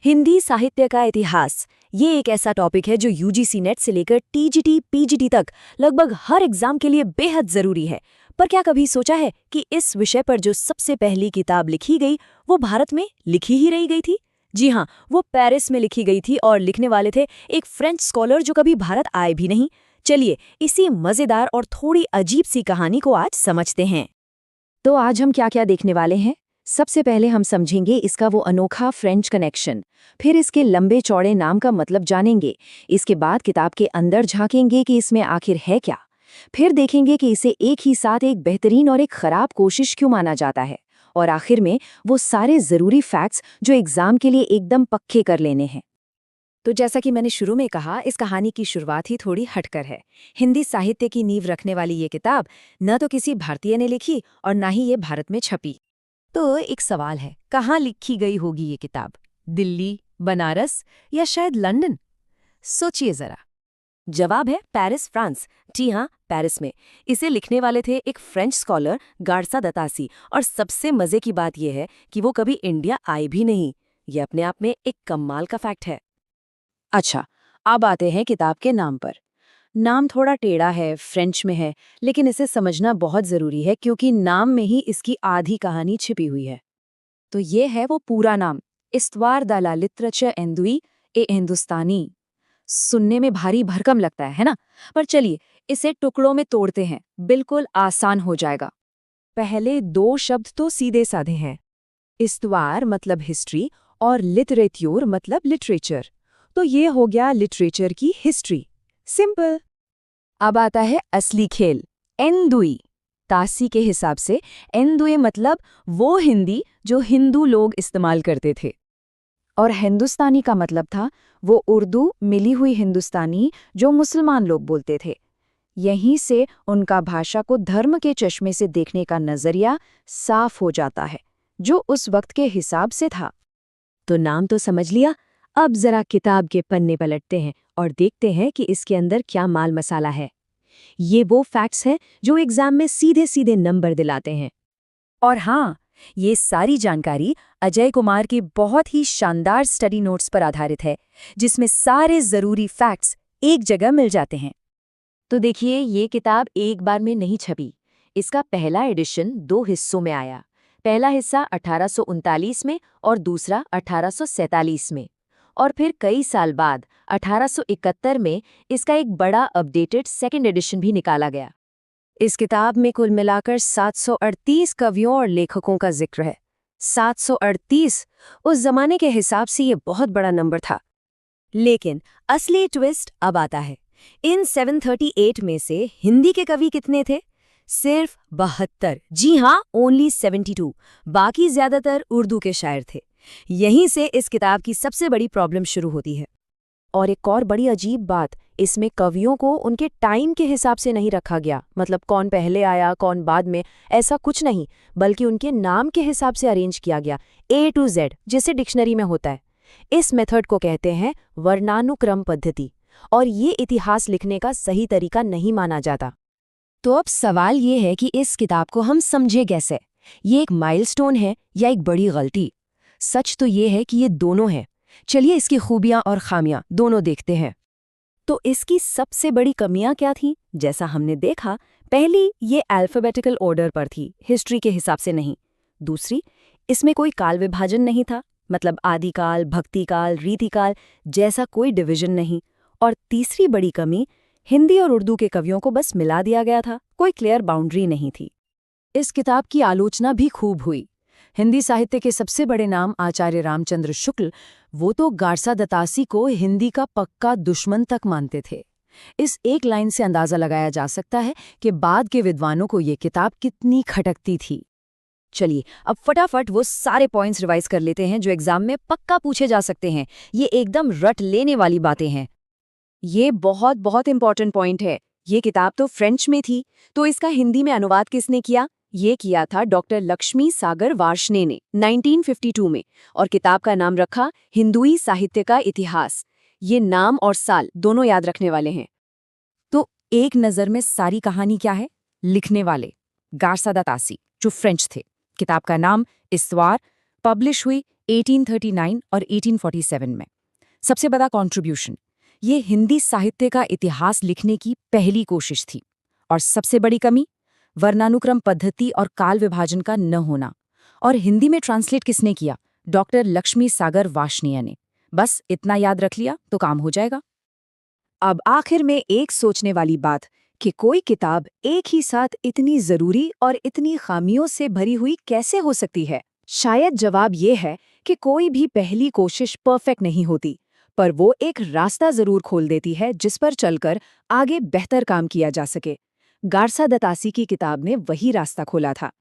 हिंदी साहित्य का इतिहास ये एक ऐसा टॉपिक है जो यूजीसी नेट से लेकर टीजीटी पीजीटी तक लगभग हर एग्जाम के लिए बेहद जरूरी है। पर क्या कभी सोचा है कि इस विषय पर जो सबसे पहली किताब लिखी गई वो भारत में लिखी ही रही गई थी? जी हाँ, वो पेरिस में लिखी गई थी और लिखने वाले थे एक फ्रेंच स्कॉलर जो कभी भारत आए भी नहीं। चलिए इसी मजेदार और थोड़ी अजीब सी कहानी को आज समझते हैं। तो आज हम क्या क्या देखने वाले हैं? सबसे पहले हम समझेंगे इसका वो अनोखा फ्रेंच कनेक्शन, फिर इसके लंबे चौड़े नाम का मतलब जानेंगे। इसके बाद किताब के अंदर झांकेंगे कि इसमें आखिर है क्या। फिर देखेंगे कि इसे एक ही साथ एक बेहतरीन और एक खराब कोशिश क्यों माना जाता है। और आखिर में वो सारे जरूरी फैक्ट्स जो एग्जाम के लिए एकदम पक्के कर लेने हैं। तो जैसा कि मैंने शुरू में कहा, इस कहानी की शुरुआत ही थोड़ी हटकर है। हिंदी साहित्य की नींव रखने वाली ये किताब न तो किसी भारतीय ने लिखी और न ही ये भारत में छपी। तो एक सवाल है, कहाँ लिखी गई होगी ये किताब? दिल्ली, बनारस या शायद लंदन? सोचिए जरा। जवाब है पेरिस, फ्रांस। जी हाँ, पेरिस में। इसे लिखने वाले थे एक फ्रेंच स्कॉलर गार्सा दतासी, और सबसे मजे की बात यह है कि वो कभी इंडिया आए भी नहीं। ये अपने आप में एक कमाल का फैक्ट है। अच्छा, अब आते हैं किताब के नाम पर। नाम थोड़ा टेढ़ा है, फ्रेंच में है, लेकिन इसे समझना बहुत जरूरी है क्योंकि नाम में ही इसकी आधी कहानी छिपी हुई है। तो ये है वो पूरा नाम, इस्तवार द ला लिटरेचर एंदुई ए हिंदुस्तानी। सुनने में भारी भरकम लगता है ना? पर चलिए इसे टुकड़ों में तोड़ते हैं, बिल्कुल आसान हो जाएगा। पहले दो शब्द तो सीधे साधे हैं। इस्तवार मतलब हिस्ट्री और लिटरेच्योर मतलब लिटरेचर। तो ये हो गया लिटरेचर की हिस्ट्री, सिंपल। अब आता है असली खेल, एंदुई। तासी के हिसाब से एंदुई मतलब वो हिंदी जो हिंदू लोग इस्तेमाल करते थे, और हिंदुस्तानी का मतलब था वो उर्दू मिली हुई हिंदुस्तानी जो मुसलमान लोग बोलते थे। यहीं से उनका भाषा को धर्म के चश्मे से देखने का नजरिया साफ हो जाता है, जो उस वक्त के हिसाब से था। तो नाम तो समझ लिया, अब जरा किताब के पन्ने पलटते हैं और देखते हैं कि इसके अंदर क्या माल मसाला है। ये वो फैक्ट्स हैं जो एग्जाम में सीधे सीधे नंबर दिलाते हैं। और हाँ, ये सारी जानकारी अजय कुमार की बहुत ही शानदार स्टडी नोट्स पर आधारित है, जिसमें सारे जरूरी फैक्ट्स एक जगह मिल जाते हैं। तो देखिए, ये किताब एक बार में नहीं छपी। इसका पहला एडिशन 2 हिस्सों में आया। पहला हिस्सा 1839 में और दूसरा 1847 में। और फिर कई साल बाद 1871 में इसका एक बड़ा अपडेटेड सेकंड एडिशन भी निकाला गया। इस किताब में कुल मिलाकर 738 कवियों और लेखकों का जिक्र है। 738! उस जमाने के हिसाब से ये बहुत बड़ा नंबर था। लेकिन असली ट्विस्ट अब आता है। इन 738 में से हिंदी के कवि कितने थे? सिर्फ 72। जी हाँ, ओनली 72। बाकी ज्यादातर उर्दू के शायर थे। यहीं से इस किताब की सबसे बड़ी प्रॉब्लम शुरू होती है। और एक और बड़ी अजीब बात, इसमें कवियों को उनके टाइम के हिसाब से नहीं रखा गया। मतलब कौन पहले आया कौन बाद में, ऐसा कुछ नहीं, बल्कि उनके नाम के हिसाब से अरेंज किया गया, A to Z, जिसे डिक्शनरी में होता है। इस मेथड को कहते हैं वर्णानुक्रम पद्धति, और ये इतिहास लिखने का सही तरीका नहीं माना जाता। तो अब सवाल ये है कि इस किताब को हम समझे कैसे? ये एक माइलस्टोन है या एक बड़ी गलती? सच तो ये है कि ये दोनों है। चलिए इसकी खूबियां और खामियां दोनों देखते हैं। तो इसकी सबसे बड़ी कमियां क्या थीं? जैसा हमने देखा, पहली, ये अल्फाबेटिकल ऑर्डर पर थी, हिस्ट्री के हिसाब से नहीं। दूसरी, इसमें कोई काल विभाजन नहीं था, मतलब आदिकाल, भक्तिकाल, रीतिकाल जैसा कोई डिवीजन नहीं। और तीसरी बड़ी कमी, हिंदी और उर्दू के कवियों को बस मिला दिया गया था, कोई क्लियर बाउंड्री नहीं थी। इस किताब की आलोचना भी खूब हुई। हिंदी साहित्य के सबसे बड़े नाम आचार्य रामचंद्र शुक्ल, वो तो गार्सा दतासी को हिंदी का पक्का दुश्मन तक मानते थे। इस एक लाइन से अंदाजा लगाया जा सकता है कि बाद के विद्वानों को ये किताब कितनी खटकती थी। चलिए अब फटाफट वो सारे पॉइंट्स रिवाइज कर लेते हैं जो एग्जाम में पक्का पूछे जा सकते हैं। ये एकदम रट लेने वाली बातें हैं। ये बहुत बहुत इंपॉर्टेंट पॉइंट है। ये किताब तो फ्रेंच में थी, तो इसका हिंदी में अनुवाद किसने किया? ये किया था डॉक्टर लक्ष्मी सागर वार्ष्णेय ने 1952 में, और किताब का नाम रखा हिंदुई साहित्य का इतिहास। ये नाम और साल दोनों याद रखने वाले हैं। तो एक नज़र में सारी कहानी क्या है? लिखने वाले गार्सा दतासी, जो फ्रेंच थे। किताब का नाम इस्तवार, पब्लिश हुई 1839 और 1847 में। सबसे बड़ा कंट्रीब्यूशन, ये हिंदी साहित्य का इतिहास लिखने की पहली कोशिश थी। और सबसे बड़ी कमी, वर्णानुक्रम पद्धति और काल विभाजन का न होना। और हिंदी में ट्रांसलेट किसने किया? डॉक्टर लक्ष्मी सागर वार्ष्णेय ने। बस इतना याद रख लिया तो काम हो जाएगा। अब आखिर में एक सोचने वाली बात कि कोई किताब एक ही साथ इतनी जरूरी और इतनी खामियों से भरी हुई कैसे हो सकती है? शायद जवाब ये है कि कोई भी पहली कोशिश परफेक्ट नहीं होती, पर वो एक रास्ता जरूर खोल देती है जिस पर चलकर आगे बेहतर काम किया जा सके। गारसा दतासी की किताब ने वही रास्ता खोला था।